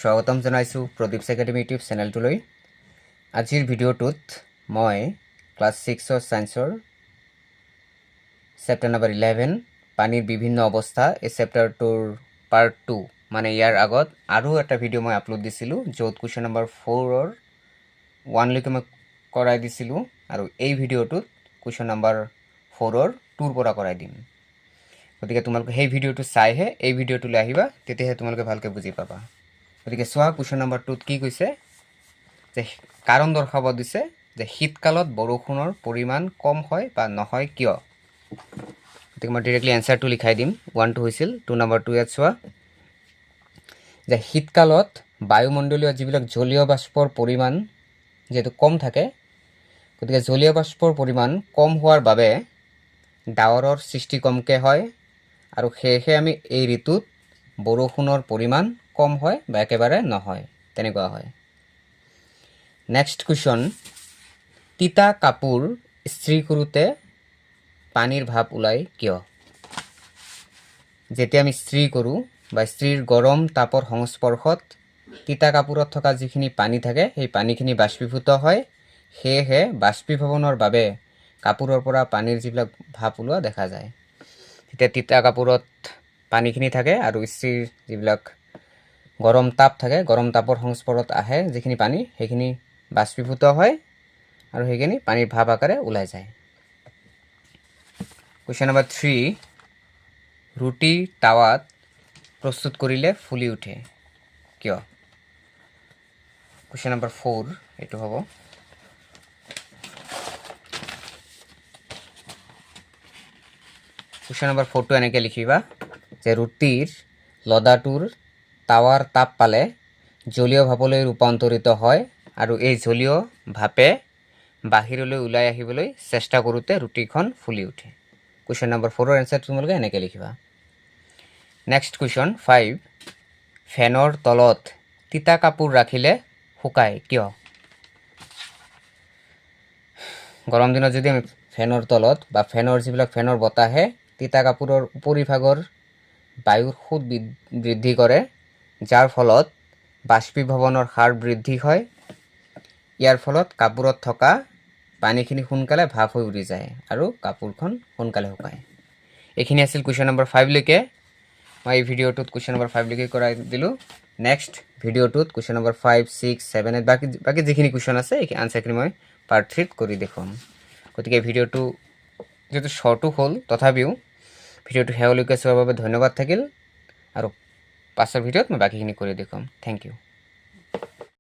স্বাগতম জনাইছোঁ Pradip academy YouTube চেনেলটোলৈ। আজিৰ ভিডিঅ'টোত মই ক্লাছ 6 ছায়েন্সৰ চেপ্টাৰ নম্বৰ 11 পানীৰ বিভিন্ন অৱস্থা এই চেপ্টাৰটোৰ পাৰ্ট 2 মানে ইয়াৰ আগত আৰু এটা ভিডিঅ' মই আপলোড দিছিলোঁ য'ত কুৱেশ্যন নম্বৰ 4ৰ 1লৈকে মই কৰাই দিছিলোঁ আৰু এই ভিডিঅ'টোত কুৱেশ্যন নম্বৰ 4ৰ 2ৰ পৰা কৰাই দিম। গতিকে তোমালোকে সেই ভিডিঅ'টো চাইহে এই ভিডিঅ'টোলৈ আহিবা, তেতিয়াহে তোমালোকে ভালকৈ বুজি পাবা। গতিকে চোৱা কুৱেশ্যন নম্বৰ 2ত কি কৈছে যে কাৰণ দৰ্শাব দিছে যে শীতকালত বৰষুণৰ পৰিমাণ কম হয় বা নহয় কিয়। গতিকে মই ডিৰেক্টলি এনচাৰটো লিখাই দিম। 1টো হৈছিল 2 নম্বৰ 2 ইয়াত চোৱা যে শীতকালত বায়ুমণ্ডলীয় যিবিলাক জলীয় বাষ্পৰ পৰিমাণ যিহেতু কম থাকে, গতিকে জলীয় বাষ্পৰ পৰিমাণ কম হোৱাৰ বাবে ডাৱৰৰ সৃষ্টি কমকৈ হয় আৰু সেয়েহে আমি এই ঋতুত বৰষুণৰ পৰিমাণ কম হয় বা একেবাৰে নহয়, তেনেকুৱা হয়। নেক্সট কুৱেশ্যন, তিতা কাপোৰ ইস্ত্ৰি কৰোঁতে পানীৰ ভাপ ওলায় কিয়? যেতিয়া আমি ইস্ত্ৰি কৰোঁ বা ইস্ত্ৰিৰ গৰম তাপৰ সংস্পৰ্শত তিতা কাপোৰত থকা যিখিনি পানী থাকে সেই পানীখিনি বাষ্পীভূত হয়, সেয়েহে বাষ্পীভৱনৰ বাবে কাপোৰৰ পৰা পানীৰ যিবিলাক ভাপ ওলোৱা দেখা যায়। তেতিয়া তিতা কাপোৰত পানীখিনি থাকে আৰু ইস্ত্ৰিৰ যিবিলাক গৰম তাপ থাকে, গৰম তাপৰ সংস্পৰ্শত আহে যিখিনি পানী সেইখিনি বাষ্পীভূত হয় আৰু সেইখিনি পানীৰ ভাপ আকাৰে ওলাই যায়। কুৱেশ্যন নম্বৰ 3, ৰুটি টাৱাত প্ৰস্তুত কৰিলে ফুলি উঠে কিয়? কুৱেশ্যন নম্বৰ 4 এইটো হ'ব। কুৱেশ্যন নম্বৰ 4টো এনেকৈ লিখিবা যে ৰুটিৰ লদাটোৰ টাৱাৰ তাপ পালে জলীয় ভাপলৈ ৰূপান্তৰিত হয় আৰু এই জলীয় ভাপে বাহিৰলৈ ওলাই আহিবলৈ চেষ্টা কৰোঁতে ৰুটিখন ফুলি উঠে। কুৱেশ্যন নম্বৰ 4ৰ এনচাৰটো তোমালোকে এনেকৈ লিখিবা। নেক্সট কুৱেশ্যন 5, ফেনৰ তলত তিতা কাপোৰ ৰাখিলে শুকায় কিয়? গৰম দিনত যদি আমি ফেনৰ তলত বা ফেনৰ যিবিলাক ফেনৰ বতাহে তিতা কাপোৰৰ উপৰিভাগৰ বায়ুৰ সুত বৃদ্ধি কৰে, যাৰ ফলত বাষ্পীভৱনৰ হাৰ বৃদ্ধি হয়। ইয়াৰ ফলত কাপোৰত থকা পানীখিনি সোনকালে ভাপ হৈ উৰি যায় আৰু কাপোৰখন সোনকালে শুকায়। এইখিনি আছিল কুৱেশ্যন নম্বৰ 5লৈকে। মই এই ভিডিঅ'টোত কুৱেশ্যন নম্বৰ 5লৈকে কৰাই দিলোঁ। নেক্সট ভিডিঅ'টোত কুৱেশ্যন নম্বৰ 5, 6, 7 বাকী যিখিনি কুৱেশ্যন আছে এই আনচাৰখিনি মই পাৰ্ট 3ত কৰি দেখুৱাম। গতিকে ভিডিঅ'টো যিহেতু শ্বৰ্টো হ'ল, তথাপিও ভিডিঅ'টো শেষলৈকে চোৱাৰ বাবে ধন্যবাদ থাকিল আৰু পাছৰ ভিডিঅ'ত মই বাকীখিনি কৰি দেখুৱাম। Thank U.